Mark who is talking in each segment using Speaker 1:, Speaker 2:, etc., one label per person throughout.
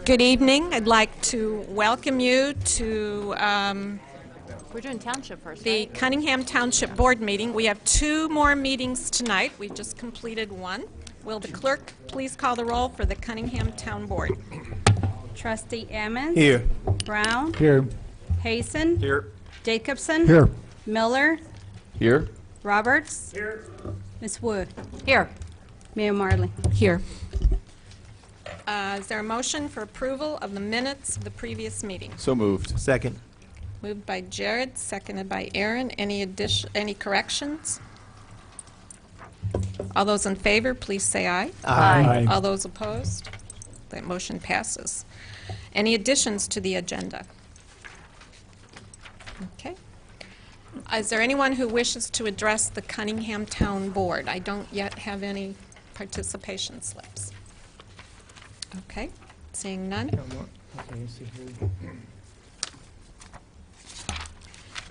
Speaker 1: Good evening. I'd like to welcome you to
Speaker 2: We're doing Township first,
Speaker 1: the
Speaker 2: right?
Speaker 1: Cunningham Township Board meeting. We have two more meetings tonight. We just completed one. Will the clerk please call the roll for the Cunningham Town Board?
Speaker 3: Trustee Ammons.
Speaker 4: Here.
Speaker 3: Brown.
Speaker 4: Here.
Speaker 3: Hayson.
Speaker 4: Here.
Speaker 3: Jacobson.
Speaker 4: Here.
Speaker 3: Miller.
Speaker 4: Here.
Speaker 3: Roberts. Here. Ms. Wood.
Speaker 2: Here.
Speaker 3: Mayor Marley.
Speaker 1: Here. Is there a motion for approval of the minutes of the previous meeting?
Speaker 4: So moved. Second.
Speaker 1: Moved by Jared, seconded by Aaron. Any corrections? All those in favor, please say aye.
Speaker 2: Aye.
Speaker 1: All those opposed? That motion passes. Any additions to the agenda? Okay. Is there anyone who wishes to address the Cunningham Town Board? I don't yet have any participation slips. Okay, seeing none.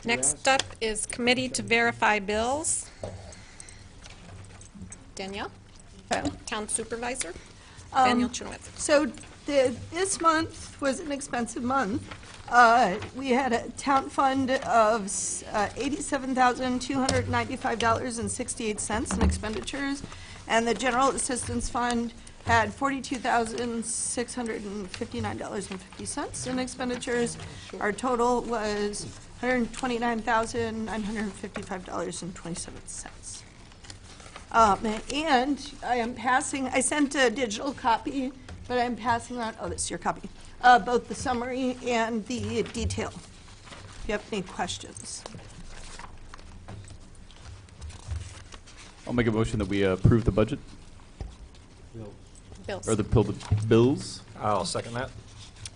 Speaker 1: Next up is committee to verify bills. Danielle? Town Supervisor? Daniel Chenoweth.
Speaker 5: So this month was an expensive month. We had a town fund of $87,295.68 in expenditures, and the general assistance fund had $42,659.50 in expenditures. Our total was $129,955.27. And I sent a digital copy, but I'm passing on, oh, this is your copy, both the summary and the detail, if you have any questions.
Speaker 6: I'll make a motion that we approve the budget,
Speaker 1: Bills.
Speaker 6: or the bills.
Speaker 4: I'll second that.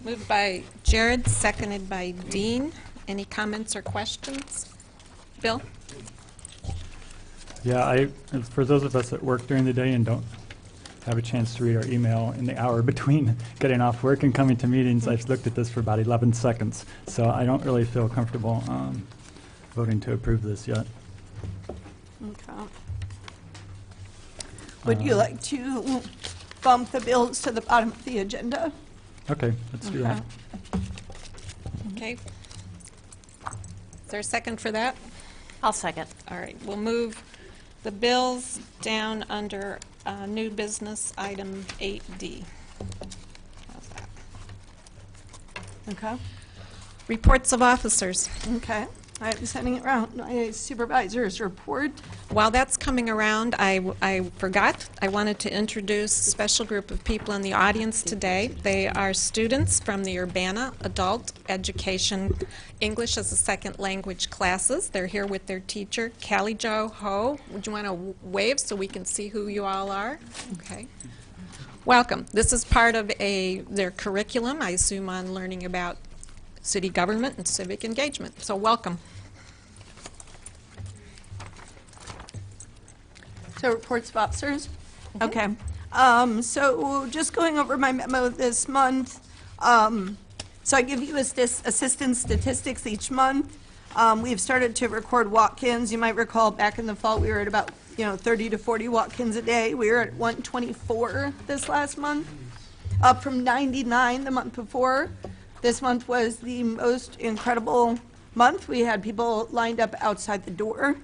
Speaker 1: Moved by Jared, seconded by Dean. Any comments or questions? Bill?
Speaker 7: Yeah, for those of us that work during the day and don't have a chance to read our email in the hour between getting off work and coming to meetings, I've looked at this for about 11 seconds. So I don't really feel comfortable voting to approve this yet.
Speaker 5: Okay. Would you like to bump the bills to the bottom of the agenda?
Speaker 7: Okay, let's do that.
Speaker 1: Okay. Is there a second for that?
Speaker 2: I'll second.
Speaker 1: All right, we'll move the bills down under new business item 8D. How's that?
Speaker 5: Okay.
Speaker 1: Reports of officers.
Speaker 5: Okay. I'm sending it around. My supervisor's report.
Speaker 1: While that's coming around, I forgot. I wanted to introduce a special group of people in the audience today. They are students from the Urbana Adult Education English as a Second Language classes. They're here with their teacher, Callie Jo Ho. Would you want to wave so we can see who you all are? Okay. Welcome. This is part of their curriculum, I assume, on learning about city government and civic engagement. So welcome.
Speaker 5: So reports of officers? Okay. So just going over my memo this month. So I give you assistance statistics each month. We've started to record walk-ins. You might recall back in the fall we were at about 30 to 40 walk-ins a day. We were at 124 this last month, up from 99 the month before. This month was the most incredible month. We had people lined up outside the door.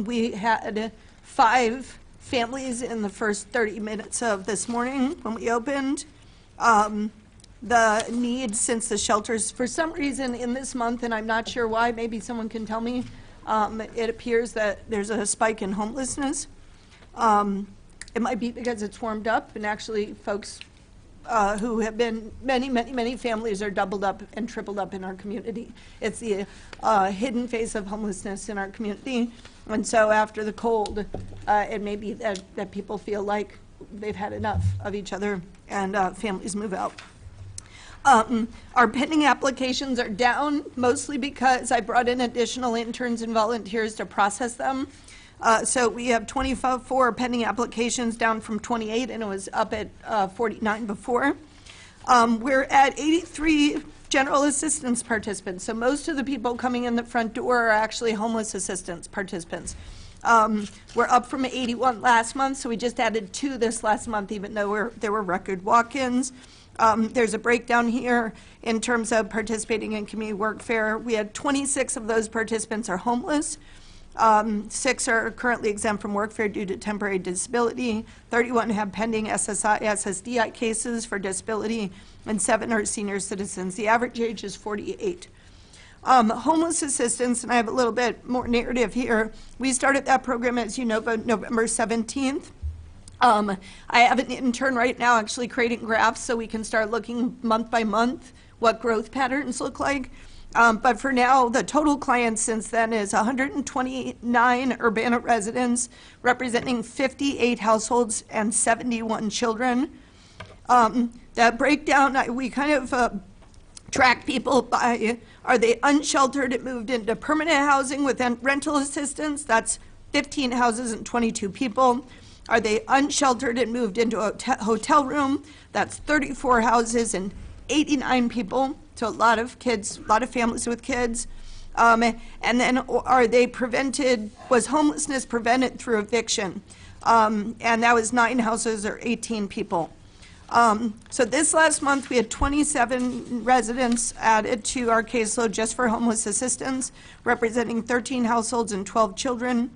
Speaker 5: We had 5 families in the first 30 minutes of this morning when we opened. The need since the shelters, for some reason in this month, and I'm not sure why, maybe someone can tell me, it appears that there's a spike in homelessness. It might be because it's warmed up, and actually folks who have been, many families are doubled up and tripled up in our community. It's the hidden face of homelessness in our community. And so after the cold, it may be that people feel like they've had enough of each other and families move out. Our pending applications are down, mostly because I brought in additional interns and volunteers to process them. So we have 24 pending applications, down from 28, and it was up at 49 before. We're at 83 general assistance participants. So most of the people coming in the front door are actually homeless assistance participants. We're up from 81 last month, so we just added 2 this last month, even though there were record walk-ins. There's a breakdown here in terms of participating in community work fair. We had 26 of those participants are homeless. 6 are currently exempt from workfare due to temporary disability, 31 have pending SSI, SSDI cases for disability, and 7 are senior citizens. The average age is 48. Homeless assistance, and I have a little bit more narrative here. We started that program, as you know, November 17th. I have an intern right now actually creating graphs so we can start looking month by month what growth patterns look like. But for now, the total clients since then is 129 Urbana residents, representing 58 households and 71 children. That breakdown, we kind of track people by, are they unsheltered and moved into permanent housing with rental assistance? That's 15 houses and 22 people. Are they unsheltered and moved into a hotel room? That's 34 houses and 89 people. So a lot of kids, a lot of families with kids. And then are they prevented, was homelessness prevented through eviction? And that was 9 houses or 18 people. So this last month, we had 27 residents added to our caseload just for homeless assistance, representing 13 households and 12 children.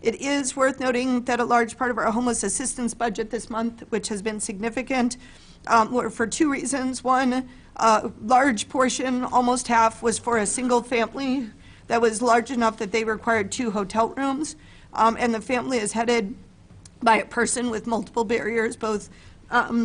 Speaker 5: It is worth noting that a large part of our homeless assistance budget this month, which has been significant, were for 2 reasons. One, a large portion, almost half, was for a single family that was large enough that they required 2 hotel rooms. And the family is headed by a person with multiple barriers, both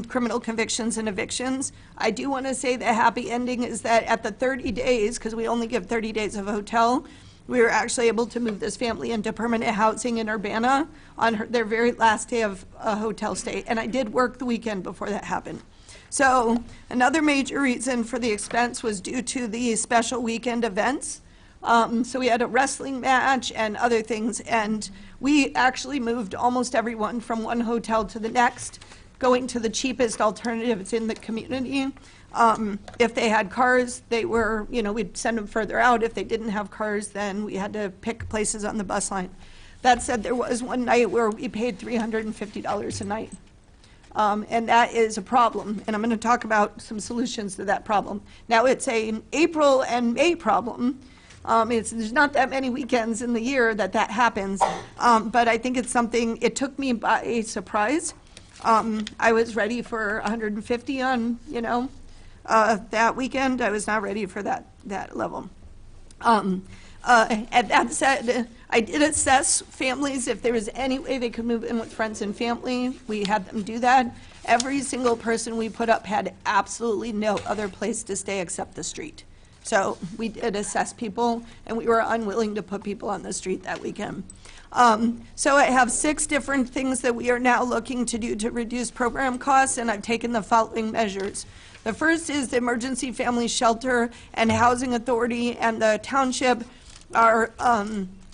Speaker 5: criminal convictions and evictions. I do want to say the happy ending is that at the 30 days, because we only give 30 days of hotel, we were actually able to move this family into permanent housing in Urbana on their very last day of a hotel stay. And I did work the weekend before that happened. So another major reason for the expense was due to the special weekend events. So we had a wrestling match and other things, and we actually moved almost everyone from one hotel to the next, going to the cheapest alternatives in the community. If they had cars, they were, we'd send them further out. If they didn't have cars, then we had to pick places on the bus line. That said, there was one night where we paid $350 a night. And that is a problem, and I'm going to talk about some solutions to that problem. Now, it's an April and May problem. There's not that many weekends in the year that happens, but I think it's something, it took me by surprise. I was ready for 150 on, that weekend. I was not ready for that level. And that said, I did assess families if there was any way they could move in with friends and family. We had them do that. Every single person we put up had absolutely no other place to stay except the street. So we did assess people, and we were unwilling to put people on the street that weekend. So I have 6 different things that we are now looking to do to reduce program costs, and I've taken the following measures. The first is the Emergency Family Shelter and Housing Authority and the Township are,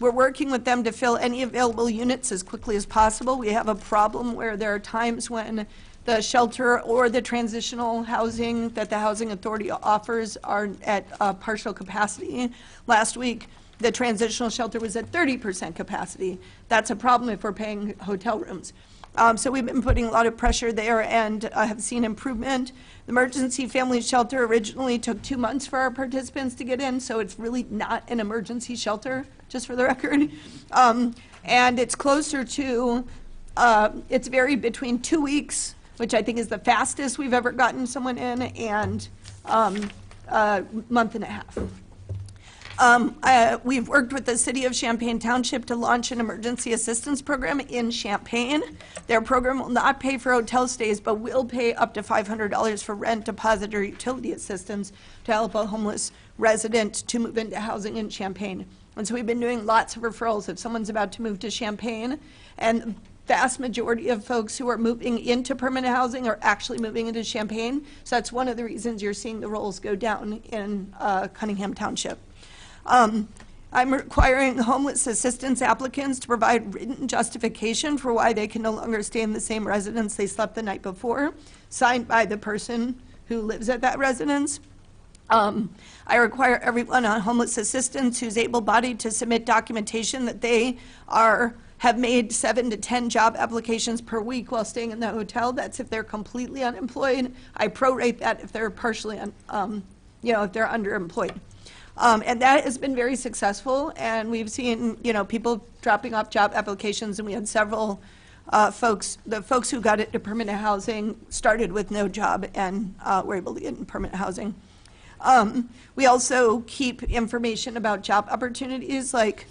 Speaker 5: we're working with them to fill any available units as quickly as possible. We have a problem where there are times when the shelter or the transitional housing that the Housing Authority offers are at partial capacity. Last week, the transitional shelter was at 30% capacity. That's a problem if we're paying hotel rooms. So we've been putting a lot of pressure there and have seen improvement. The emergency family shelter originally took 2 months for our participants to get in, so it's really not an emergency shelter, just for the record. And it's closer to, it's varied between 2 weeks, which I think is the fastest we've ever gotten someone in, and a month and a half. We've worked with the City of Champaign Township to launch an emergency assistance program in Champaign. Their program will not pay for hotel stays, but will pay up to $500 for rent, deposit, or utility assistance to help a homeless resident to move into housing in Champaign. And so we've been doing lots of referrals if someone's about to move to Champaign, and the vast majority of folks who are moving into permanent housing are actually moving into Champaign. So that's one of the reasons you're seeing the rolls go down in Cunningham Township. I'm requiring homeless assistance applicants to provide written justification for why they can no longer stay in the same residence they slept the night before, signed by the person who lives at that residence. I require everyone on homeless assistance who's able-bodied to submit documentation that they have made 7 to 10 job applications per week while staying in the hotel. That's if they're completely unemployed. I prorate that if they're partially, if they're underemployed. And that has been very successful, and we've seen, people dropping off job applications, and we had several the folks who got into permanent housing started with no job and were able to get in permanent housing. We also keep information about job opportunities, like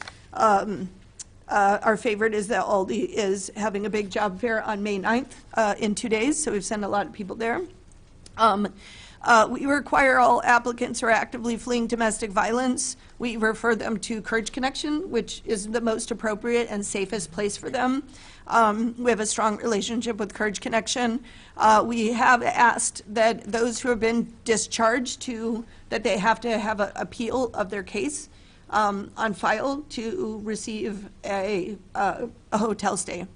Speaker 5: our favorite is that Aldi is having a big job fair on May 9th in 2 days, so we've sent a lot of people there. We require all applicants who are actively fleeing domestic violence, we refer them to Courage Connection, which is the most appropriate and safest place for them. We have a strong relationship with Courage Connection. We have asked that those who have been discharged that they have to have an appeal of their case on file to receive a hotel stay.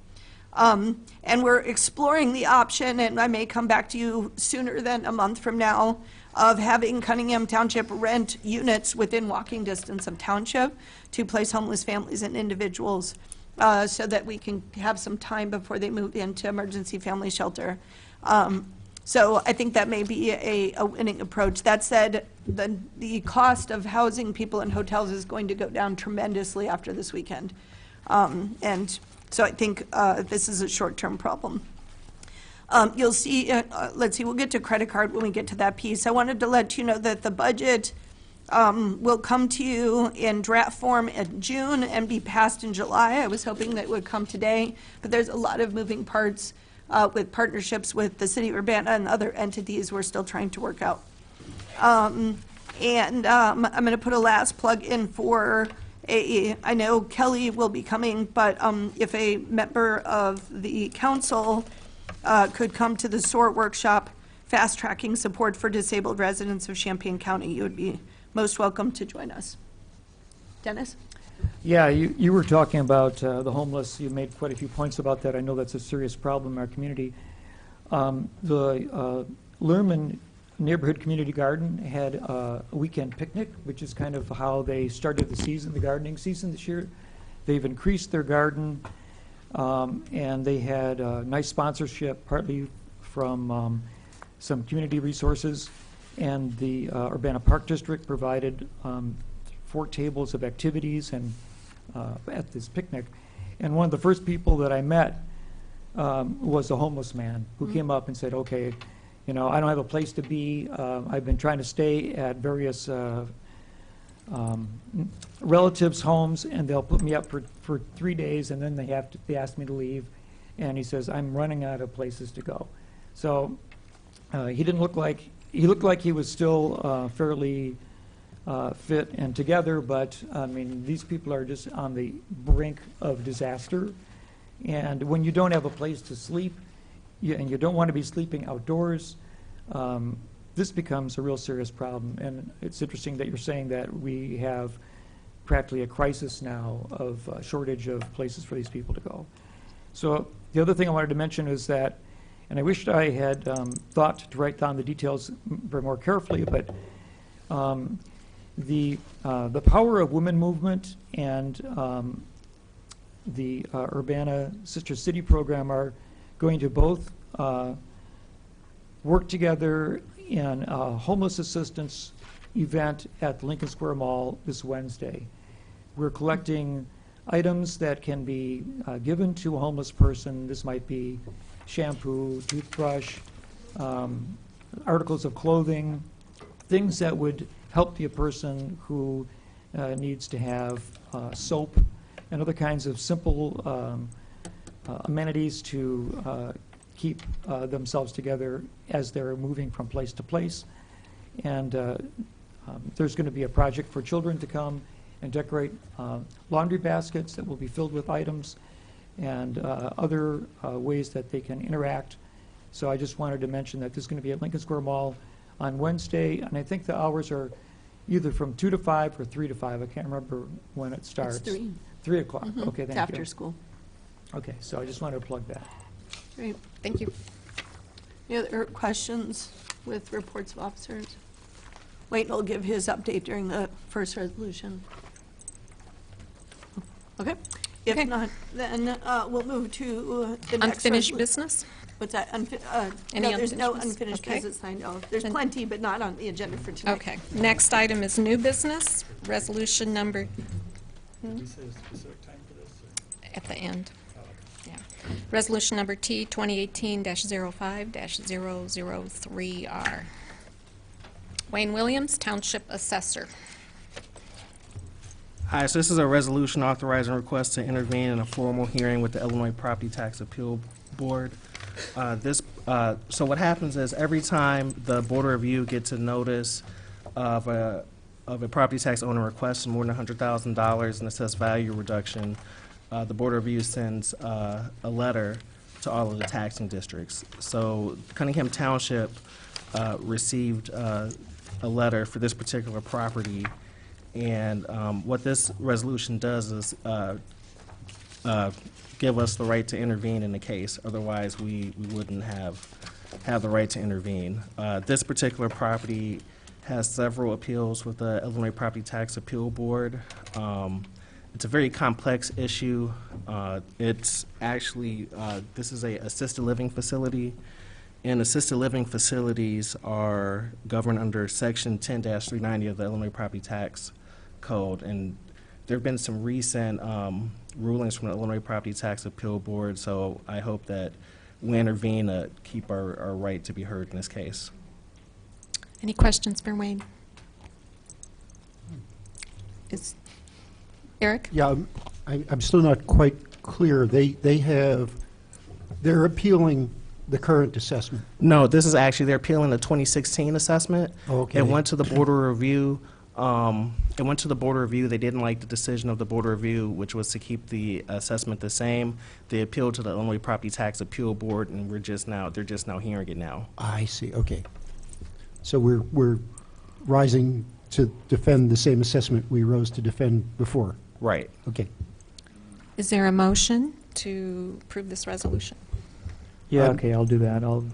Speaker 5: And we're exploring the option, and I may come back to you sooner than a month from now, of having Cunningham Township rent units within walking distance of Township to place homeless families and individuals so that we can have some time before they move into emergency family shelter. So I think that may be a winning approach. That said, the cost of housing people in hotels is going to go down tremendously after this weekend. And so I think this is a short-term problem. You'll see, let's see, we'll get to credit card when we get to that piece. I wanted to let you know that the budget will come to you in draft form in June and be passed in July. I was hoping that it would come today, but there's a lot of moving parts with partnerships with the city of Urbana and other entities we're still trying to work out. I'm going to put a last plug in for I know Kelly will be coming, but if a member of the council could come to the SOAR workshop, Fast Tracking Support for Disabled Residents of Champaign County, you would be most welcome to join us. Dennis?
Speaker 8: Yeah, you were talking about the homeless. You made quite a few points about that. I know that's a serious problem in our community. The Lerman Neighborhood Community Garden had a weekend picnic, which is kind of how they started the gardening season this year. They've increased their garden, and they had a nice sponsorship, partly from some community resources, and the Urbana Park District provided 4 tables of activities and at this picnic. And one of the first people that I met was a homeless man who came up and said, okay, I don't have a place to be. I've been trying to stay at various relatives' homes, and they'll put me up for 3 days, and then they ask me to leave. And he says, I'm running out of places to go. So he looked like he was still fairly fit and together, but I mean, these people are just on the brink of disaster. And when you don't have a place to sleep, and you don't want to be sleeping outdoors, this becomes a real serious problem. And it's interesting that you're saying that we have practically a crisis now of shortage of places for these people to go. So the other thing I wanted to mention is that, and I wished I had thought to write down the details very more carefully, but the Power of Women movement and the Urbana Sister City program are going to both work together in a homeless assistance event at the Lincoln Square Mall this Wednesday. We're collecting items that can be given to a homeless person. This might be shampoo, toothbrush, articles of clothing, things that would help the person who needs to have soap and other kinds of simple amenities to keep themselves together as they're moving from place to place. And there's going to be a project for children to come and decorate laundry baskets that will be filled with items and other ways that they can interact. So I just wanted to mention that this is going to be at Lincoln Square Mall on Wednesday, and I think the hours are either from 2 to 5 or 3 to 5. I can't remember when it starts.
Speaker 5: It's 3.
Speaker 8: 3 o'clock. Okay, thank you.
Speaker 5: It's after school.
Speaker 8: Okay, so I just wanted to plug that.
Speaker 5: Great.
Speaker 1: Thank you.
Speaker 5: Any other questions with reports of officers? Wayne will give his update during the first resolution. Okay. If
Speaker 1: Okay.
Speaker 5: not, then we'll move to the next.
Speaker 1: Unfinished
Speaker 5: resolu-
Speaker 1: business?
Speaker 5: What's that?
Speaker 1: Any
Speaker 5: No, there's no
Speaker 1: unfinished business?
Speaker 5: unfinished
Speaker 1: Okay.
Speaker 5: business, I know. There's
Speaker 1: Then-
Speaker 5: plenty, but not on the agenda for tonight.
Speaker 1: Okay. Next item is new business, resolution number,
Speaker 7: Did we say a specific time for this? or-
Speaker 1: at the end. Yeah. Resolution number T 2018-05-003R. Wayne Williams, Township Assessor.
Speaker 9: Hi, so this is a resolution authorizing request to intervene in a formal hearing with the Illinois Property Tax Appeal Board. So what happens is every time the Board of Review gets a notice of a property tax owner requests more than $100,000 in assessed value reduction, the Board of Review sends a letter to all of the taxing districts. So Cunningham Township received a letter for this particular property. And what this resolution does is give us the right to intervene in the case. Otherwise, we wouldn't have the right to intervene. This particular property has several appeals with the Illinois Property Tax Appeal Board. It's a very complex issue. It's actually, this is a assisted living facility. And assisted living facilities are governed under Section 10-390 of the Illinois Property Tax Code. And there have been some recent rulings from the Illinois Property Tax Appeal Board, so I hope that we intervene to keep our right to be heard in this case.
Speaker 1: Any questions for Wayne? Is Eric?
Speaker 10: Yeah, I'm still not quite clear. They're appealing the current assessment.
Speaker 9: No, this is actually, they're appealing the 2016 assessment.
Speaker 10: Okay.
Speaker 9: It went to the Board of Review. It went to the Board of Review. They didn't like the decision of the Board of Review, which was to keep the assessment the same. They appealed to the Illinois Property Tax Appeal Board, and they're just now hearing it now.
Speaker 10: I see, okay. So we're rising to defend the same assessment we rose to defend before.
Speaker 9: Right.
Speaker 10: Okay.
Speaker 1: Is there a motion to approve this resolution?
Speaker 8: Yeah, okay, I'll do that. I'll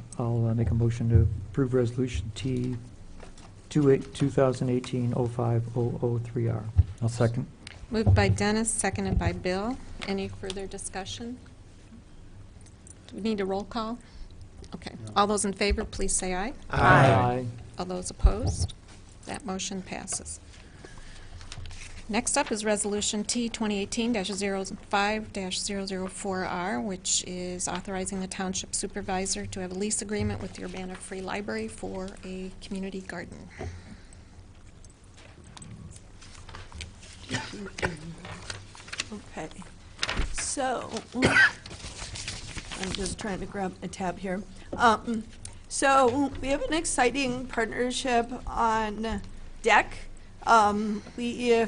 Speaker 8: make a motion to approve Resolution T 2018-05-003R.
Speaker 7: I'll second.
Speaker 1: Moved by Dennis, seconded by Bill. Any further discussion? Do we need a roll call? Okay. All those in favor, please say aye.
Speaker 8: Aye.
Speaker 1: All those opposed? That motion passes. Next up is Resolution T 2018-05-004R, which is authorizing the Township Supervisor to have a lease agreement with the Urbana Free Library for a community garden.
Speaker 5: Okay, so, I'm just trying to grab a tab here. So, we have an exciting partnership on deck. We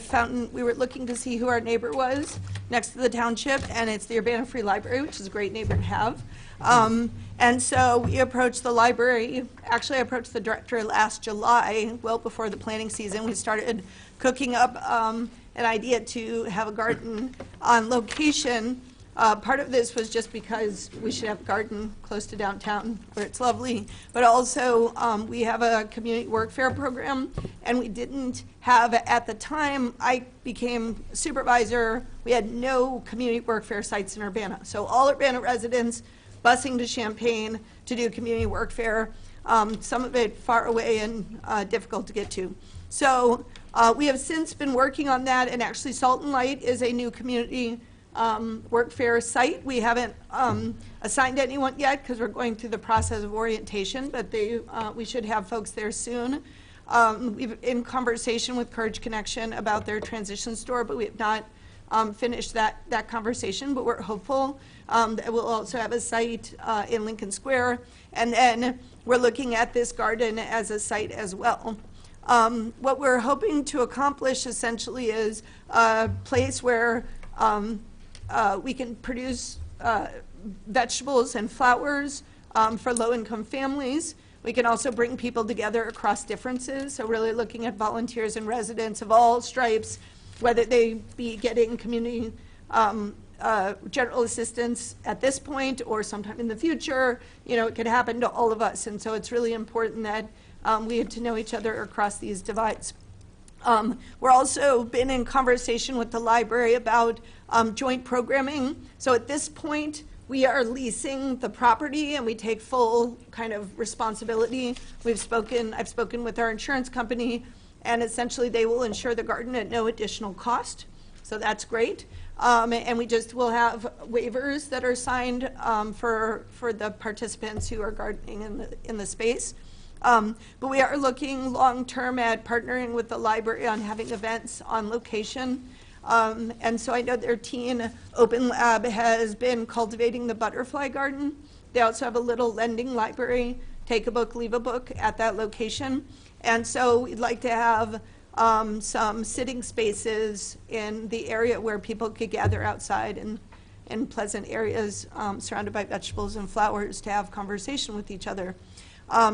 Speaker 5: were looking to see who our neighbor was next to the township, and it's the Urbana Free Library, which is a great neighbor to have. And so we approached the library, actually I approached the director last July, well before the planting season. We started cooking up an idea to have a garden on location. Part of this was just because we should have a garden close to downtown where it's lovely, but also we have a community work fair program, and we didn't have, at the time I became supervisor, we had no community work fair sites in Urbana. So all Urbana residents busing to Champaign to do community work fair, some of it far away and difficult to get to. So we have since been working on that, and actually Salt and Light is a new community work fair site. We haven't assigned anyone yet because we're going through the process of orientation, but we should have folks there soon. We've in conversation with Courage Connection about their transition store, but we have not finished that conversation, but we're hopeful that we'll also have a site in Lincoln Square, and then we're looking at this garden as a site as well. What we're hoping to accomplish essentially is a place where we can produce vegetables and flowers for low-income families. We can also bring people together across differences, so really looking at volunteers and residents of all stripes, whether they be getting community general assistance at this point or sometime in the future. You know, it could happen to all of us, and so it's really important that we get to know each other across these divides. We're also been in conversation with the library about joint programming. So at this point, we are leasing the property and we take full kind of responsibility. I've spoken with our insurance company, and essentially they will insure the garden at no additional cost. So that's great. And we just will have waivers that are signed for the participants who are gardening in the space. But we are looking long-term at partnering with the library on having events on location. And so I know their teen Open Lab has been cultivating the butterfly garden. They also have a little lending library, take a book, leave a book at that location. And so we'd like to have some sitting spaces in the area where people could gather outside in pleasant areas surrounded by vegetables and flowers to have conversation with each other.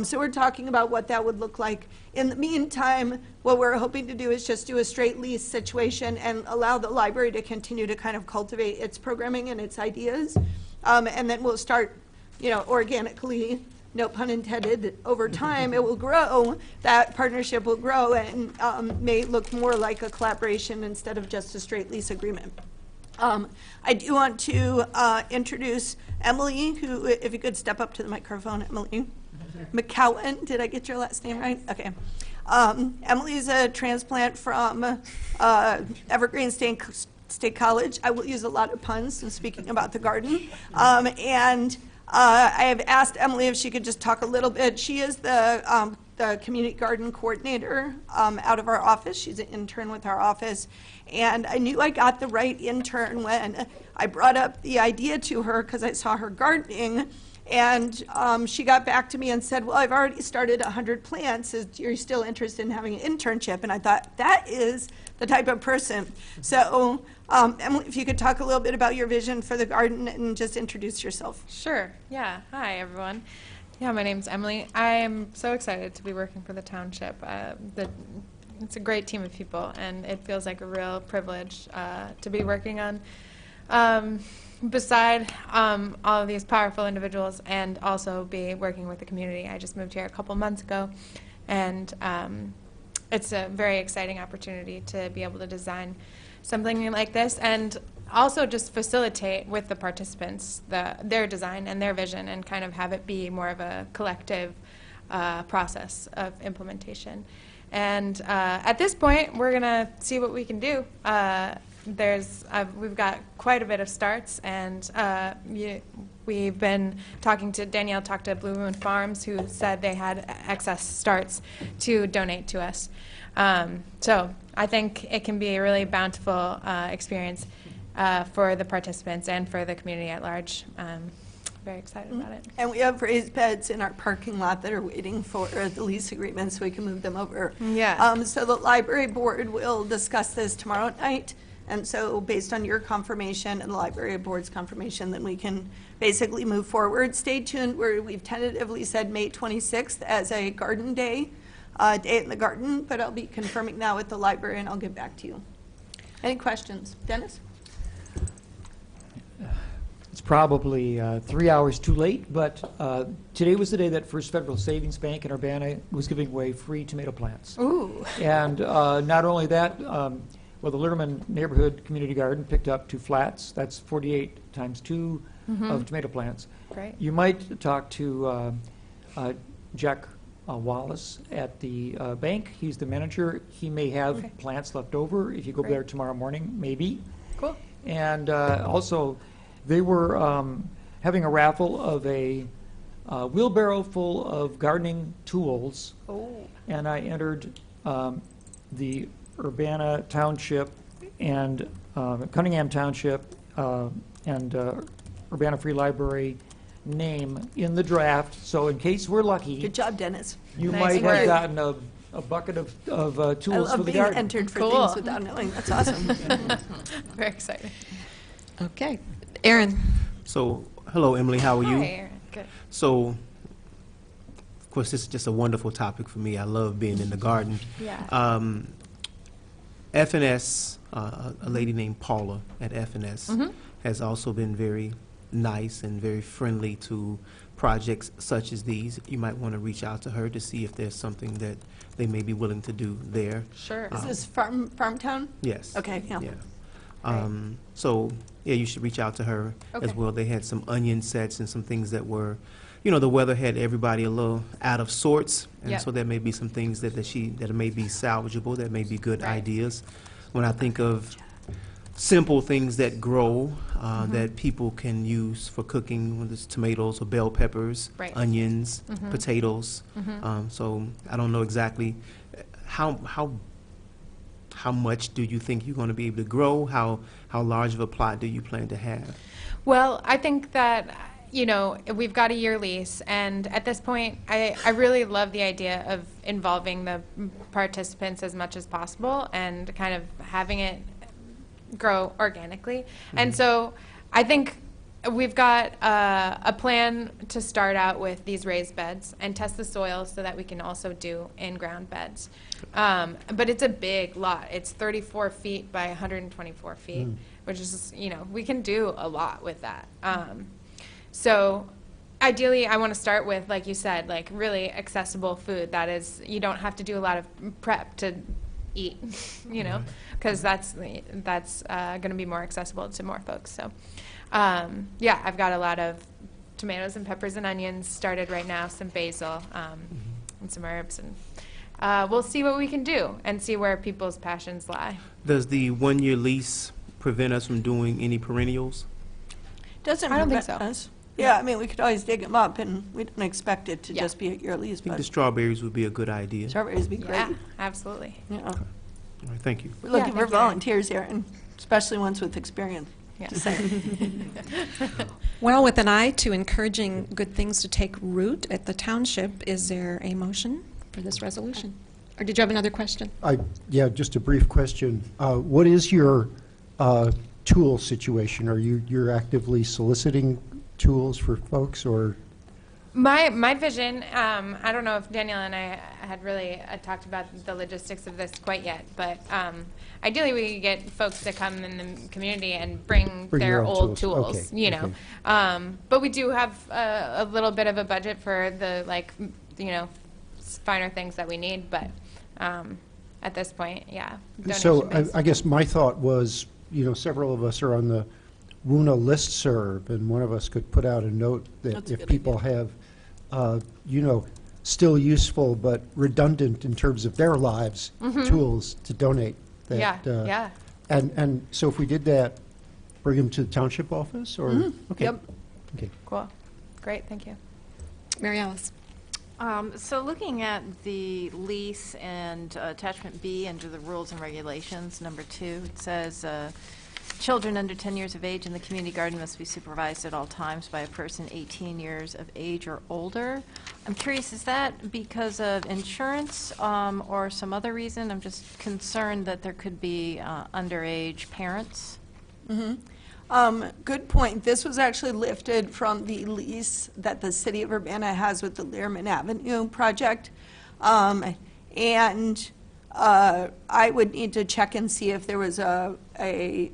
Speaker 5: So we're talking about what that would look like. In the meantime, what we're hoping to do is just do a straight lease situation and allow the library to continue to kind of cultivate its programming and its ideas. And then we'll start, organically, no pun intended, over time it will grow, that partnership will grow and may look more like a collaboration instead of just a straight lease agreement. I do want to introduce Emily, who, if you could step up to the microphone, Emily McCowan. Did I get your last name right? Okay. Emily is a transplant from Evergreen State College. I will use a lot of puns in speaking about the garden. And I have asked Emily if she could just talk a little bit. She is the community garden coordinator out of our office. She's an intern with our office. And I knew I got the right intern when I brought up the idea to her because I saw her gardening. And she got back to me and said, well, I've already started 100 plants. You're still interested in having an internship? And I thought, that is the type of person. So Emily, if you could talk a little bit about your vision for the garden and just introduce yourself.
Speaker 11: Sure. Yeah. Hi, everyone. Yeah, my name's Emily. I am so excited to be working for the township. It's a great team of people, and it feels like a real privilege to be working on. Beside all of these powerful individuals, and also be working with the community. I just moved here a couple months ago, and it's a very exciting opportunity to be able to design something like this, and also just facilitate with the participants their design and their vision, and kind of have it be more of a collective process of implementation. And at this point, we're going to see what we can do. We've got quite a bit of starts, and we've been talking to, Danielle talked to Blue Moon Farms, who said they had excess starts to donate to us. So I think it can be a really bountiful experience for the participants and for the community at large. Very excited about it.
Speaker 5: And we have raised beds in our parking lot that are waiting for the lease agreement so we can move them over.
Speaker 11: Yeah.
Speaker 5: So the library board will discuss this tomorrow night. And so based on your confirmation and the library board's confirmation, then we can basically move forward. Stay tuned. We've tentatively said May 26th as a garden day, day in the garden, but I'll be confirming that with the library and I'll get back to you. Any questions? Dennis?
Speaker 8: It's probably 3 hours too late, but today was the day that First Federal Savings Bank in Urbana was giving away free tomato plants.
Speaker 11: Ooh.
Speaker 8: And not only that, well, the Litterman Neighborhood Community Garden picked up 2 flats. That's 48 times 2 of tomato plants.
Speaker 11: Great.
Speaker 8: You might talk to Jack Wallace at the bank. He's the manager. He may have plants left over if you go there tomorrow morning, maybe.
Speaker 11: Cool.
Speaker 8: And also, they were having a raffle of a wheelbarrow full of gardening tools.
Speaker 11: Oh.
Speaker 8: And I entered the Urbana Township and Cunningham Township and Urbana Free Library name in the draft. So in case we're lucky,
Speaker 5: Good job, Dennis.
Speaker 8: you
Speaker 11: Nice
Speaker 8: might
Speaker 11: work.
Speaker 8: have gotten a bucket of
Speaker 5: I
Speaker 8: tools
Speaker 5: love
Speaker 8: for the
Speaker 5: being
Speaker 8: garden.
Speaker 5: entered for
Speaker 11: Cool.
Speaker 5: things without knowing. That's awesome.
Speaker 11: Very exciting.
Speaker 1: Okay. Aaron?
Speaker 4: So, hello, Emily. How are you?
Speaker 11: Hi, Aaron. Good.
Speaker 4: So, of course, this is just a wonderful topic for me. I love being in the garden.
Speaker 11: Yeah.
Speaker 4: FNS, a lady named Paula at FNS, has also been very nice and very friendly to projects such as these, you might want to reach out to her to see if there's something that they may be willing to do there.
Speaker 1: Sure.
Speaker 5: Is this Farmtown?
Speaker 4: Yes.
Speaker 5: Okay, yeah.
Speaker 4: So, yeah, you should reach out to her as
Speaker 1: Okay.
Speaker 4: well. They had some onion sets and some things that were, the weather had everybody a little out of sorts. And
Speaker 1: Yeah.
Speaker 4: so there may be some things that may be salvageable, that may be good
Speaker 1: Right.
Speaker 4: ideas. When I think of simple things that grow,
Speaker 1: Mm-hmm.
Speaker 4: that people can use for cooking, whether it's tomatoes or bell peppers,
Speaker 1: Right.
Speaker 4: onions,
Speaker 1: Mhm.
Speaker 4: potatoes. So I don't know exactly how much do you think you're going to be able to grow? How large of a plot do you plan to have?
Speaker 11: Well, I think that, we've got a year lease, and at this point, I really love the idea of involving the participants as much as possible and kind of having it grow organically. And so I think we've got a plan to start out with these raised beds and test the soil so that we can also do in-ground beds. But it's a big lot. It's 34 feet by 124 feet, which is, we can do a lot with that. So ideally, I want to start with, like you said, like really accessible food. That is, you don't have to do a lot of prep to eat, because that's going to be more accessible to more folks. So, yeah, I've got a lot of tomatoes and peppers and onions started right now, some basil, and some herbs, and we'll see what we can do and see where people's passions lie.
Speaker 4: Does the one-year lease prevent us from doing any perennials?
Speaker 5: Doesn't
Speaker 11: I don't think
Speaker 5: prevent
Speaker 11: so.
Speaker 5: us. Yeah, I mean, we could always dig them up, and we don't expect it to
Speaker 11: Yeah.
Speaker 5: just be at your lease,
Speaker 4: I think the
Speaker 5: but
Speaker 4: strawberries would be a good idea.
Speaker 5: strawberries would be great.
Speaker 11: Yeah, absolutely.
Speaker 5: Yeah.
Speaker 4: All right, thank you.
Speaker 5: We're looking
Speaker 11: Yeah,
Speaker 5: for
Speaker 11: thank you, Erin.
Speaker 5: volunteers here, and especially ones with experience.
Speaker 11: Yeah.
Speaker 5: Just saying.
Speaker 1: Well, with an eye to encouraging good things to take root at the township, is there a motion for this resolution? Or did you have another question?
Speaker 10: Yeah, just a brief question. What is your tool situation? Are you're actively soliciting tools for folks, or?
Speaker 11: My vision, I don't know if Danielle and I had really talked about the logistics of this quite yet, but ideally we could get folks to come in the community and bring
Speaker 10: Bring
Speaker 11: their
Speaker 10: your own
Speaker 11: old
Speaker 10: tools.
Speaker 11: tools,
Speaker 10: Okay, okay.
Speaker 11: But we do have a little bit of a budget for the, finer things that we need, but at this point, yeah.
Speaker 10: So
Speaker 11: donation-based.
Speaker 10: I guess my thought was, several of us are on the WUNA listserv, and one of us could put out a note that
Speaker 5: That's a
Speaker 10: if
Speaker 5: good
Speaker 10: people have, still useful but redundant in terms of their lives, tools to donate. That,
Speaker 11: Yeah, yeah.
Speaker 10: And so if we did that, bring them to the township office, or? Okay.
Speaker 5: Yep.
Speaker 10: Okay.
Speaker 11: Cool. Great, thank you.
Speaker 1: Mary Alice?
Speaker 2: So looking at the lease and attachment B under the rules and regulations, number 2, it says, children under 10 years of age in the community garden must be supervised at all times by a person 18 years of age or older. I'm curious, is that because of insurance or some other reason? I'm just concerned that there could be underage parents.
Speaker 5: Good point. This was actually lifted from the lease that the city of Urbana has with the Learman Avenue project. I would need to check and see if there was a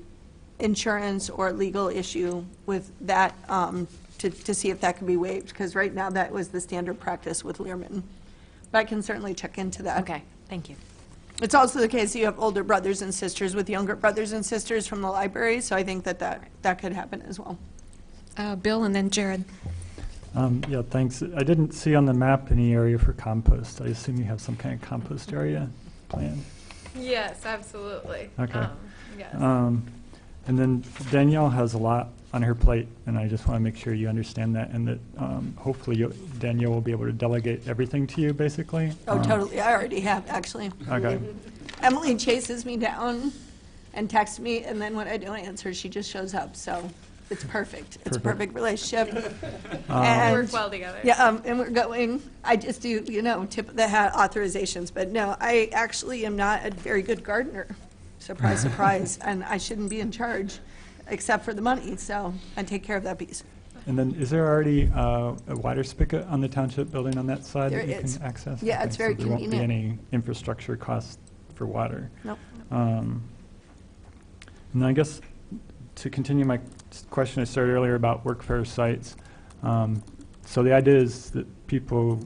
Speaker 5: insurance or legal issue with that, to see if that could be waived, because right now that was the standard practice with Learman. But I can certainly check into that.
Speaker 2: Okay, thank you.
Speaker 5: It's also the case you have older brothers and sisters with younger brothers and sisters from the library, so I think that could happen as well.
Speaker 1: Bill and then Jared.
Speaker 7: Yeah, thanks. I didn't see on the map any area for compost. I assume you have some kind of compost area planned.
Speaker 11: Yes, absolutely.
Speaker 7: Okay.
Speaker 11: Yes.
Speaker 7: And then Danielle has a lot on her plate, and I just want to make sure you understand that, and that hopefully Danielle will be able to delegate everything to you, basically.
Speaker 5: Oh, totally. I already have, actually.
Speaker 7: Okay.
Speaker 5: Emily chases me down and texts me, and then when I don't answer, she just shows up. So it's perfect. It's a perfect relationship.
Speaker 11: We
Speaker 5: And-
Speaker 11: work well together.
Speaker 5: Yeah, and we're going, I just do, tip of the hat authorizations. But no, I actually am not a very good gardener. Surprise, surprise. And I shouldn't be in charge, except for the money. So I take care of that piece.
Speaker 7: And then is there already a water spigot on the township building on that side
Speaker 5: There
Speaker 7: that you
Speaker 5: is.
Speaker 7: can access?
Speaker 5: Yeah,
Speaker 7: Okay,
Speaker 5: it's very
Speaker 7: so there won't be
Speaker 5: convenient.
Speaker 7: any infrastructure costs for water.
Speaker 5: Nope.
Speaker 7: And then I guess to continue my question I started earlier about workfare sites, So the idea is that people,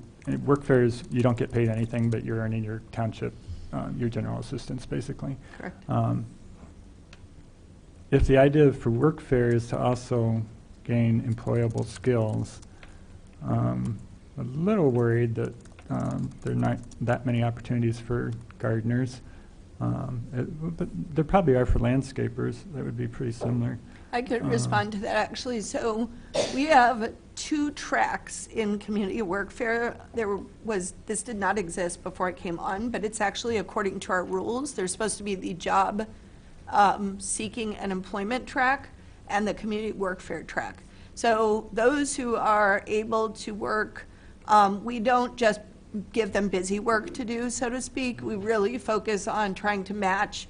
Speaker 7: work fairs, you don't get paid anything, but you're earning your township, your general assistance, basically.
Speaker 5: Correct.
Speaker 7: If the idea for work fair is to also gain employable skills, I'm a little worried that there are not that many opportunities for gardeners. But there probably are for landscapers. That would be pretty similar.
Speaker 5: I could respond to that, actually. So we have 2 tracks in community work fair. This did not exist before it came on, but it's actually according to our rules. There's supposed to be the job seeking and employment track and the community work fair track. So those who are able to work, we don't just give them busy work to do, so to speak. We really focus on trying to match.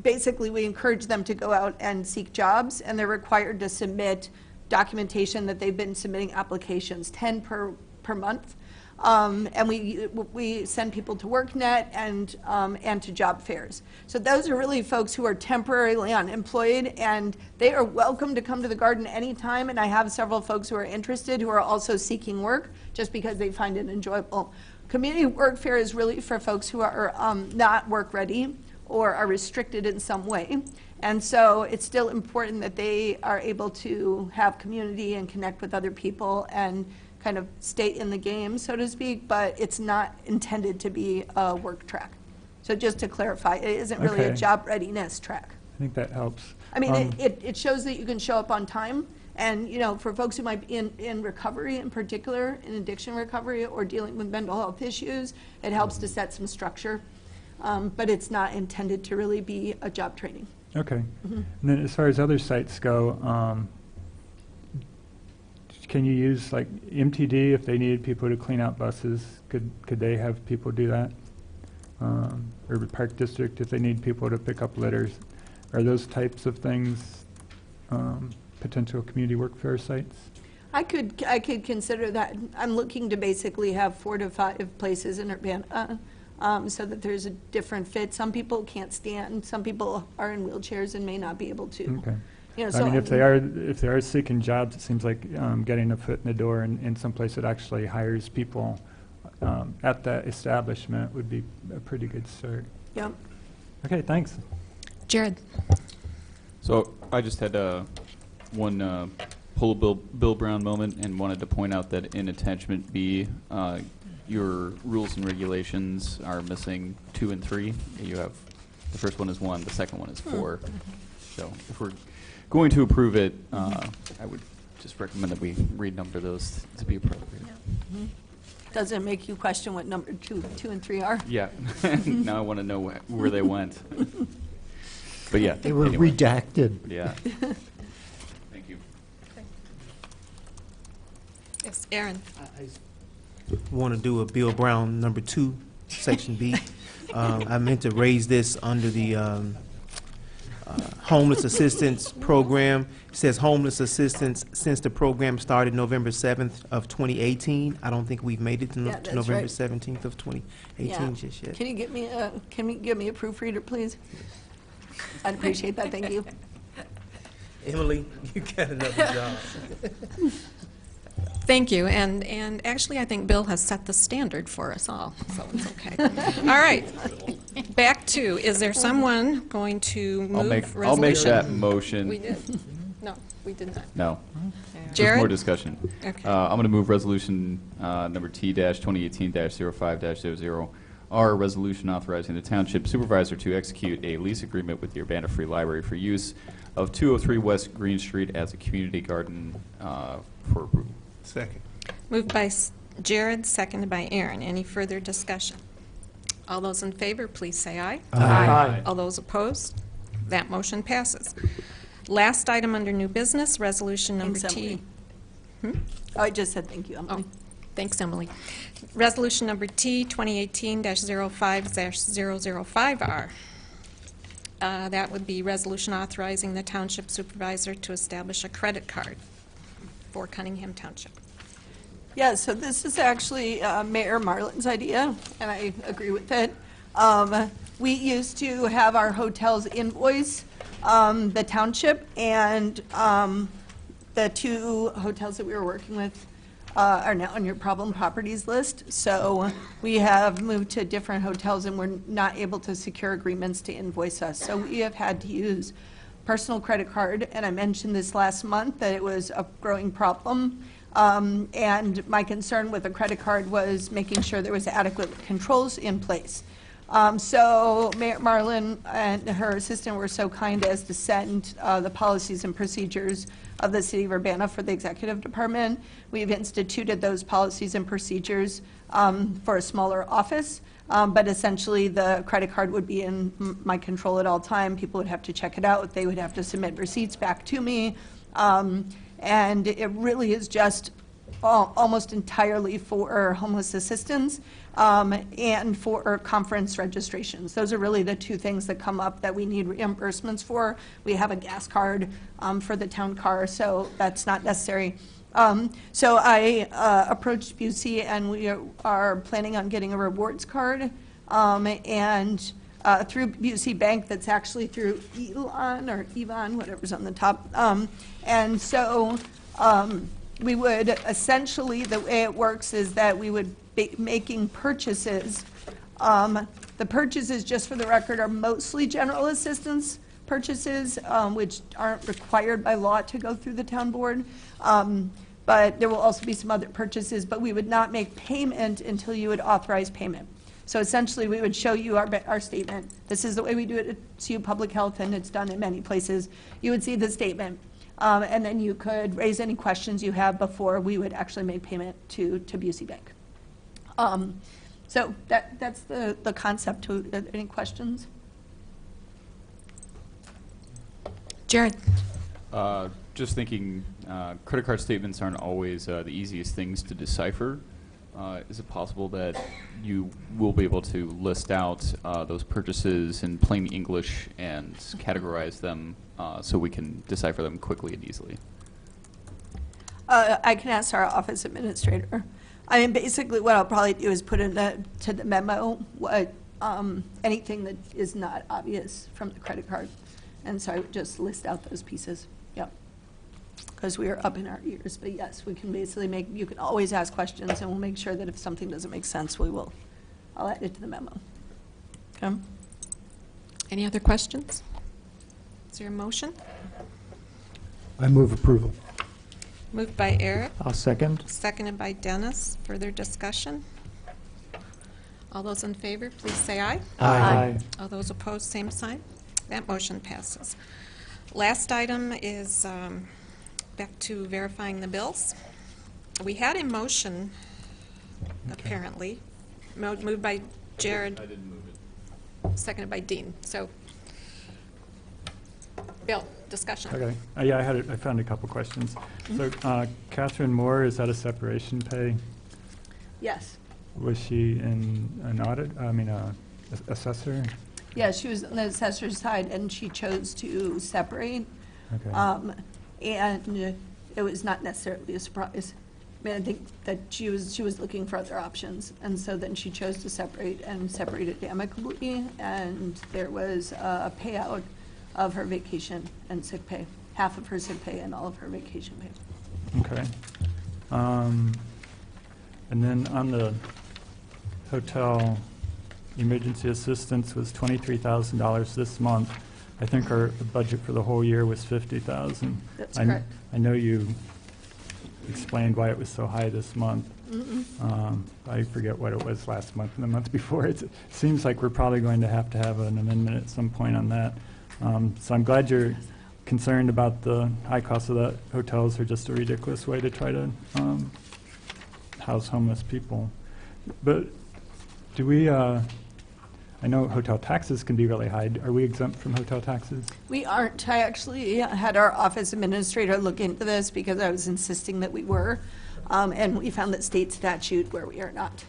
Speaker 5: Basically, we encourage them to go out and seek jobs, and they're required to submit documentation that they've been submitting applications, 10 per month. And we send people to WorkNet and to job fairs. So those are really folks who are temporarily unemployed, and they are welcome to come to the garden anytime. And I have several folks who are interested who are also seeking work just because they find it enjoyable. Community work fair is really for folks who are not work ready or are restricted in some way. And so it's still important that they are able to have community and connect with other people and kind of stay in the game, so to speak, but it's not intended to be a work track. So just to clarify, it isn't really a
Speaker 7: Okay.
Speaker 5: job readiness track.
Speaker 7: I think that helps.
Speaker 5: I mean, it shows that you can show up on time, and, you know, for folks who might be in recovery in particular, in addiction recovery or dealing with mental health issues, it helps to set some structure. But it's not intended to really be a job training.
Speaker 7: Okay. And then as far as other sites go, can you use like MTD if they needed people to clean out buses? Could they have people do that? Or the Park District if they need people to pick up litters? Are those types of things potential community work fair sites?
Speaker 5: I could consider that. I'm looking to basically have 4 to 5 places in Urbana, so that there's a different fit. Some people can't stand. Some people are in wheelchairs and may not be able to.
Speaker 7: Okay.
Speaker 5: You know,
Speaker 7: I
Speaker 5: so
Speaker 7: mean, if they are seeking jobs, it seems like getting a foot in the door in some place that actually hires people at that establishment would be a pretty good start.
Speaker 5: Yep.
Speaker 7: Okay, thanks.
Speaker 1: Jared?
Speaker 6: So I just had one pull Bill Brown moment and wanted to point out that in attachment B, your rules and regulations are missing 2 and 3. You have, the first one is 1, the second one is 4. So if we're going to approve it, I would just recommend that we renumber those to be appropriate.
Speaker 5: Does it make you question what number 2 and 3 are?
Speaker 6: Yeah. Now I want to know where they went. But yeah.
Speaker 10: They were
Speaker 6: anyway.
Speaker 10: redacted.
Speaker 6: Yeah. Thank you.
Speaker 1: Yes, Aaron?
Speaker 4: Want to do a Bill Brown number 2, section B. I meant to raise this under the homeless assistance program. It says homeless assistance since the program started November 7th of 2018. I don't think we've made it to
Speaker 5: Yeah, that's
Speaker 4: November
Speaker 5: right.
Speaker 4: 17th of 2018
Speaker 5: Yeah.
Speaker 4: just yet.
Speaker 5: Can you give me a proofreader, please? I'd appreciate that. Thank you.
Speaker 4: Emily, you got another job.
Speaker 1: Thank you, and actually, I think Bill has set the standard for us all, so it's okay. All right, back to, is there someone going to move resolution?
Speaker 6: I'll make that motion.
Speaker 1: We did. No, we did not.
Speaker 6: No. There's
Speaker 1: Jared?
Speaker 6: more discussion.
Speaker 1: Okay.
Speaker 6: I'm going to move resolution number T-2018-05-00, R, resolution authorizing the township supervisor to execute a lease agreement with the Urbana Free Library for use of 203 West Green Street as a community garden for approval.
Speaker 4: Second.
Speaker 1: Moved by Jared, seconded by Aaron. Any further discussion? All those in favor, please say aye.
Speaker 8: Aye.
Speaker 1: All those opposed? That motion passes. Last item under new business, resolution number
Speaker 5: Thanks,
Speaker 1: T.
Speaker 5: Emily. Oh, I just said thank you,
Speaker 1: Oh,
Speaker 5: Emily.
Speaker 1: thanks, Emily. Resolution number T, 2018-05-005R. That would be resolution authorizing the township supervisor to establish a credit card for Cunningham Township.
Speaker 5: Yeah, so this is actually Mayor Marlin's idea, and I agree with it. We used to have our hotels invoice the township, and the 2 hotels that we were working with are now on your problem properties list. So we have moved to different hotels, and we're not able to secure agreements to invoice us. So we have had to use personal credit card, and I mentioned this last month that it was a growing problem. And my concern with a credit card was making sure there was adequate controls in place. So Mayor Marlin and her assistant were so kind as to send the policies and procedures of the City of Urbana for the Executive Department. We've instituted those policies and procedures for a smaller office, but essentially the credit card would be in my control at all time. People would have to check it out. They would have to submit receipts back to me. And it really is just almost entirely for homeless assistance and for conference registrations. Those are really the 2 things that come up that we need reimbursements for. We have a gas card for the town car, so that's not necessary. So I approached Busey, and we are planning on getting a rewards card, and through Busey Bank, that's actually through Elon or Yvonne, whatever's on the top. And so we would essentially, the way it works is that we would be making purchases. The purchases, just for the record, are mostly general assistance purchases, which aren't required by law to go through the town board. But there will also be some other purchases, but we would not make payment until you would authorize payment. So essentially, we would show you our statement. This is the way we do it at CU Public Health, and it's done in many places. You would see the statement, and then you could raise any questions you have before we would actually make payment to Busey Bank. So that's the concept. Any questions?
Speaker 1: Jared?
Speaker 6: Just thinking, credit card statements aren't always the easiest things to decipher. Is it possible that you will be able to list out those purchases in plain English and categorize them so we can decipher them quickly and easily?
Speaker 5: I can ask our office administrator. I mean, basically, what I'll probably do is put in to the memo what anything that is not obvious from the credit card, and so I would just list out those pieces. Yep. Because we are up in our ears, but yes, we can basically make. You can always ask questions, and we'll make sure that if something doesn't make sense, I'll add it to the memo. Okay.
Speaker 1: Any other questions? Is there a motion?
Speaker 10: I move approval.
Speaker 1: Moved by Eric,
Speaker 8: I'll second.
Speaker 1: seconded by Dennis. Further discussion? All those in favor, please say aye.
Speaker 8: Aye.
Speaker 1: All those opposed, same sign. That motion passes. Last item is back to verifying the bills. We had a motion, apparently, moved by Jared.
Speaker 6: I didn't move it.
Speaker 1: Seconded by Dean. So, Bill, discussion.
Speaker 7: Okay. Yeah, I found a couple questions. So Catherine Moore, is that a separation pay?
Speaker 5: Yes.
Speaker 7: Was she in an audit, assessor?
Speaker 5: Yeah, she was on the assessor's side, and she chose to separate.
Speaker 7: Okay.
Speaker 5: And it was not necessarily a surprise. I mean, I think that she was looking for other options, and so then she chose to separate and separated amicably, and there was a payout of her vacation and sick pay, half of her sick pay and all of her vacation pay.
Speaker 7: Okay. And then on the hotel, emergency assistance was $23,000 this month. I think our budget for the whole year was $50,000.
Speaker 5: That's correct.
Speaker 7: I know you explained why it was so high this month. I forget what it was last month and the month before. It seems like we're probably going to have an amendment at some point on that. So I'm glad you're concerned about the high cost of the hotels. Are just a ridiculous way to try to house homeless people. But do we, I know hotel taxes can be really high. Are we exempt from hotel taxes?
Speaker 5: We aren't. I actually had our office administrator look into this because I was insisting that we were, and we found that state statute where we are not.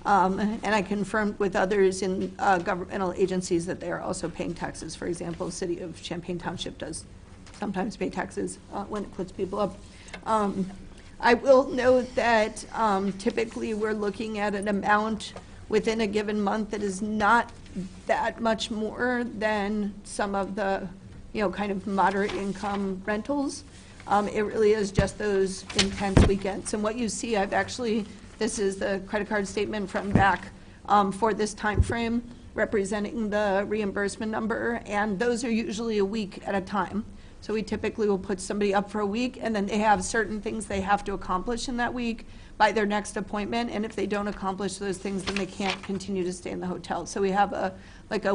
Speaker 5: And I confirmed with others in governmental agencies that they are also paying taxes. For example, the city of Champaign Township does sometimes pay taxes when it puts people up. I will note that typically we're looking at an amount within a given month that is not that much more than some of the, kind of moderate income rentals. It really is just those intense weekends. And what you see, this is the credit card statement from back for this time frame, representing the reimbursement number, and those are usually a week at a time. So we typically will put somebody up for a week, and then they have certain things they have to accomplish in that week by their next appointment, and if they don't accomplish those things, then they can't continue to stay in the hotel. So we have a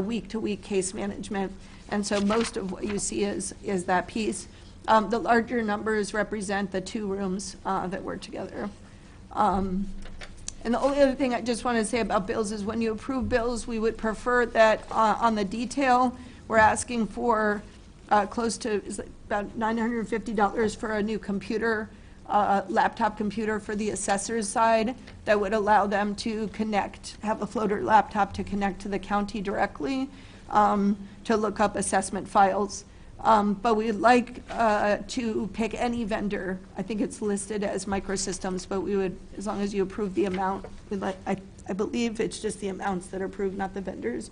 Speaker 5: week-to-week case management, and so most of what you see is that piece. The larger numbers represent the 2 rooms that were together. And the only other thing I just want to say about bills is when you approve bills, we would prefer that on the detail, we're asking for close to about $950 for a new computer, laptop computer for the assessor's side that would allow them to have a floater laptop to connect to the county directly to look up assessment files. But we'd like to pick any vendor. I think it's listed as Microsystems, but we would, as long as you approve the amount, I believe it's just the amounts that are approved, not the vendors.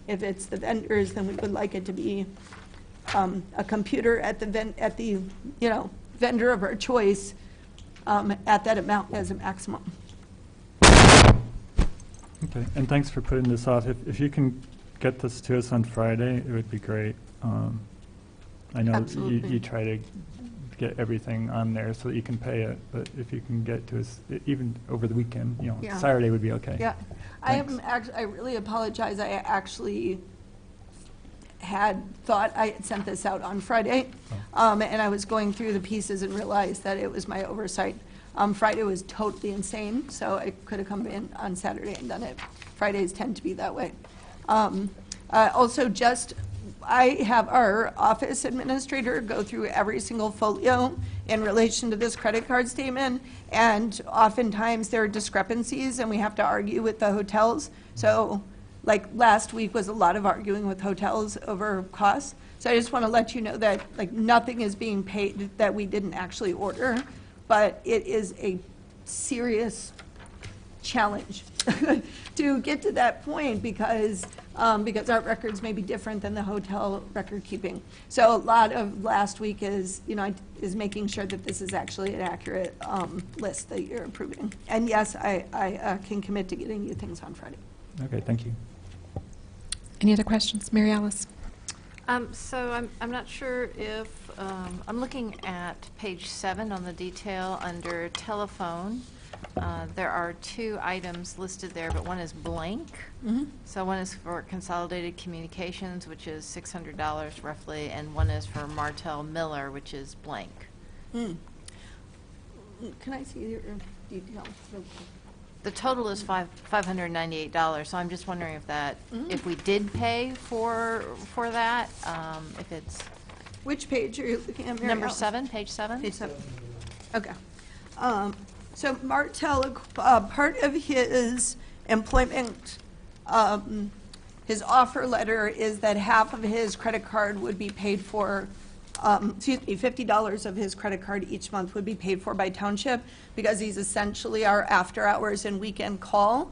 Speaker 5: If it's the vendors, then we would like it to be a computer at the vendor of our choice at that amount as a maximum.
Speaker 7: Okay, and thanks for putting this off. If you can get this to us on Friday, it would be great. I know
Speaker 5: Absolutely.
Speaker 7: you try to get everything on there so that you can pay it, but if you can get to us even over the weekend,
Speaker 5: Yeah.
Speaker 7: Saturday would be okay.
Speaker 5: Yeah, I really apologize. I actually had thought I had sent this out on Friday, and I was going through the pieces and realized that it was my oversight. Friday was totally insane, so I could have come in on Saturday and done it. Fridays tend to be that way. Also, I have our office administrator go through every single folio in relation to this credit card statement, and oftentimes there are discrepancies, and we have to argue with the hotels. So, like last week was a lot of arguing with hotels over costs. So I just want to let you know that nothing is being paid that we didn't actually order, but it is a serious challenge to get to that point because our records may be different than the hotel record keeping. So a lot of last week is making sure that this is actually an accurate list that you're approving. And yes, I can commit to getting you things on Friday.
Speaker 7: Okay, thank you.
Speaker 1: Any other questions? Mary Alice?
Speaker 2: So I'm not sure if, I'm looking at page 7 on the detail under telephone. There are 2 items listed there, but one is blank.
Speaker 5: Mm-hmm.
Speaker 2: So one is for Consolidated Communications, which is $600 roughly, and one is for Martell Miller, which is blank.
Speaker 5: Can I see your details?
Speaker 2: The total is $598, so I'm just wondering if we did pay for that, if it's
Speaker 5: Which page are you looking at, Mary
Speaker 2: number
Speaker 5: Alice?
Speaker 2: 7, page 7?
Speaker 5: Page 7. Okay. So Martell, part of his employment, his offer letter is that half of his credit card would be paid for, $50 of his credit card each month would be paid for by Township because he's essentially our after-hours and weekend call.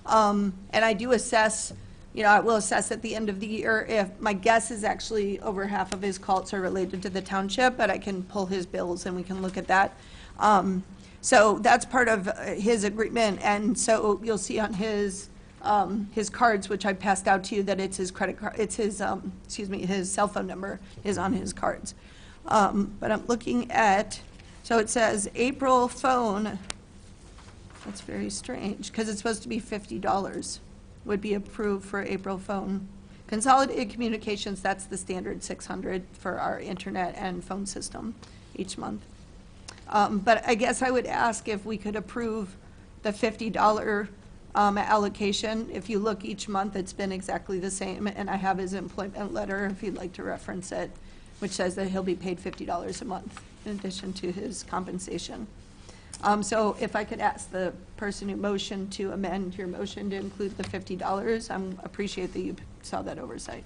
Speaker 5: And I do assess, I will assess at the end of the year if, my guess is actually over half of his calls are related to the Township, but I can pull his bills and we can look at that. So that's part of his agreement, and so you'll see on his cards, which I passed out to you, that it's his credit card, it's his, his cell phone number is on his cards. But I'm looking at, so it says April phone, that's very strange, because it's supposed to be $50 would be approved for April phone. Consolidated Communications, that's the standard $600 for our internet and phone system each month. But I guess I would ask if we could approve the $50 allocation. If you look each month, it's been exactly the same, and I have his employment letter, if you'd like to reference it, which says that he'll be paid $50 a month in addition to his compensation. So if I could ask the person who motioned to amend your motion to include the $50, I appreciate that you saw that oversight.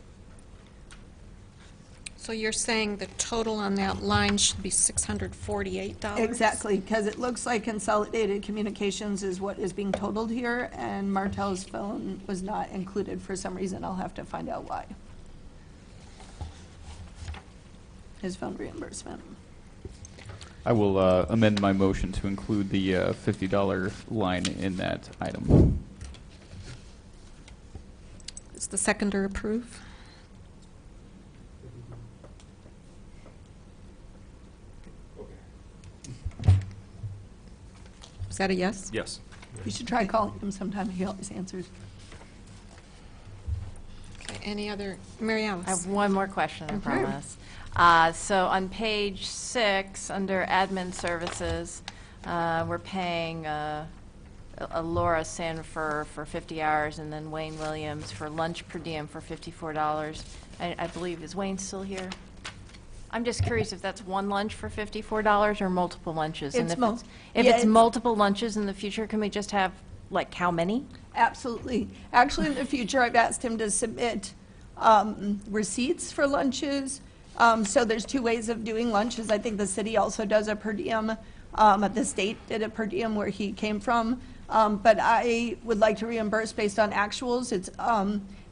Speaker 1: So you're saying the total on that line should be $648?
Speaker 5: Exactly, because it looks like Consolidated Communications is what is being totaled here, and Martell's phone was not included for some reason. I'll have to find out why. His phone reimbursement.
Speaker 6: I will amend my motion to include the $50 line in that item.
Speaker 1: Is the seconder approve? Is that a yes?
Speaker 6: Yes.
Speaker 5: You should try calling him sometime. He always answers.
Speaker 1: Okay, any other, Mary Alice?
Speaker 2: I have one more question, I promise. So on page 6, under admin services, we're paying Laura Sanford for 50 hours, and then Wayne Williams for lunch per diem for $54. I believe, is Wayne still here? I'm just curious if that's one lunch for $54 or multiple lunches. And
Speaker 5: It's
Speaker 2: if
Speaker 5: mul-
Speaker 2: it's, if
Speaker 5: yeah,
Speaker 2: it's
Speaker 5: it's-
Speaker 2: multiple lunches in the future, can we just have, like, how many?
Speaker 5: Absolutely. Actually, in the future, I've asked him to submit receipts for lunches. So there's 2 ways of doing lunches. I think the city also does a per diem. The state did a per diem where he came from. But I would like to reimburse based on actuals.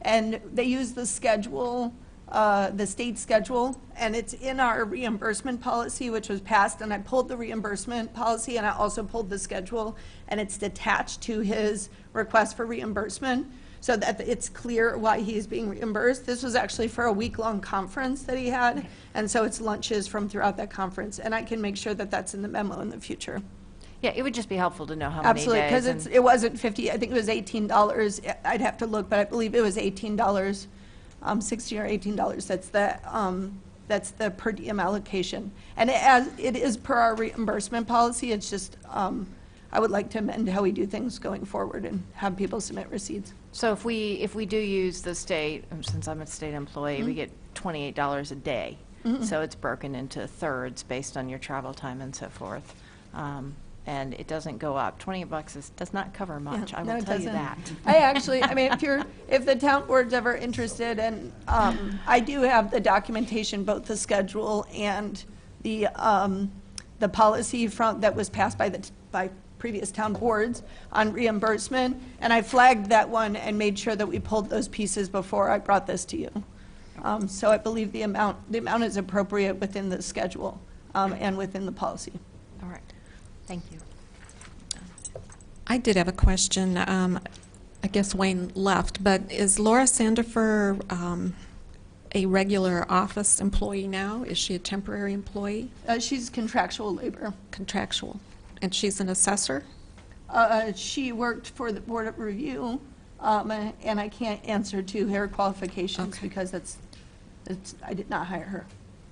Speaker 5: And they use the schedule, the state schedule, and it's in our reimbursement policy, which was passed, and I pulled the reimbursement policy, and I also pulled the schedule, and it's attached to his request for reimbursement, so that it's clear why he's being reimbursed. This was actually for a week-long conference that he had, and so it's lunches from throughout that conference, and I can make sure that that's in the memo in the future.
Speaker 2: Yeah, it would just be helpful to know how many days.
Speaker 5: Absolutely, because
Speaker 2: and-
Speaker 5: it wasn't 50, I think it was $18. I'd have to look, but I believe it was $18, $16 or $18. That's the per diem allocation. And it is per our reimbursement policy. It's just, I would like to amend how we do things going forward and have people submit receipts.
Speaker 2: So if we do use the state, since I'm a state employee, we get $28 a day. So it's broken into thirds based on your travel time and so forth. And it doesn't go up. $28 does not cover much, I
Speaker 5: No,
Speaker 2: will
Speaker 5: it
Speaker 2: tell you
Speaker 5: doesn't.
Speaker 2: that.
Speaker 5: I actually, I mean, if the town board's ever interested, and I do have the documentation, both the schedule and the policy that was passed by previous town boards on reimbursement, and I flagged that one and made sure that we pulled those pieces before I brought this to you. So I believe the amount is appropriate within the schedule and within the policy.
Speaker 2: All right, thank you.
Speaker 1: I did have a question. I guess Wayne left, but is Laura Sandifer a regular office employee now? Is she a temporary employee?
Speaker 5: She's contractual labor.
Speaker 1: Contractual. And she's an assessor?
Speaker 5: She worked for the Board of Review, and I can't answer to her qualifications
Speaker 1: Okay.
Speaker 5: because I did not hire her.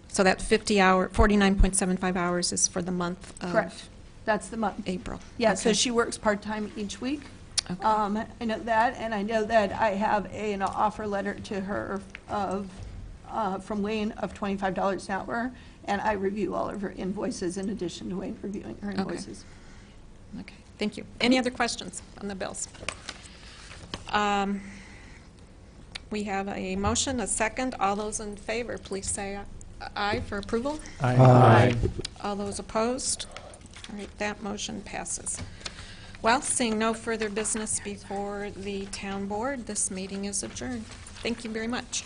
Speaker 1: So that 49.75 hours is for the month of
Speaker 5: Correct. That's the month.
Speaker 1: April?
Speaker 5: Yeah, so
Speaker 1: Okay.
Speaker 5: she works part-time each week.
Speaker 1: Okay.
Speaker 5: I know that, and I know that I have an offer letter to her from Wayne of $25 an hour, and I review all of her invoices in addition to Wayne reviewing her invoices.
Speaker 1: Okay, thank you. Any other questions on the bills? We have a motion, a second. All those in favor, please say aye for approval.
Speaker 10: Aye.
Speaker 1: All those opposed? All right, that motion passes. Well, seeing no further business before the town board, this meeting is adjourned. Thank you very much.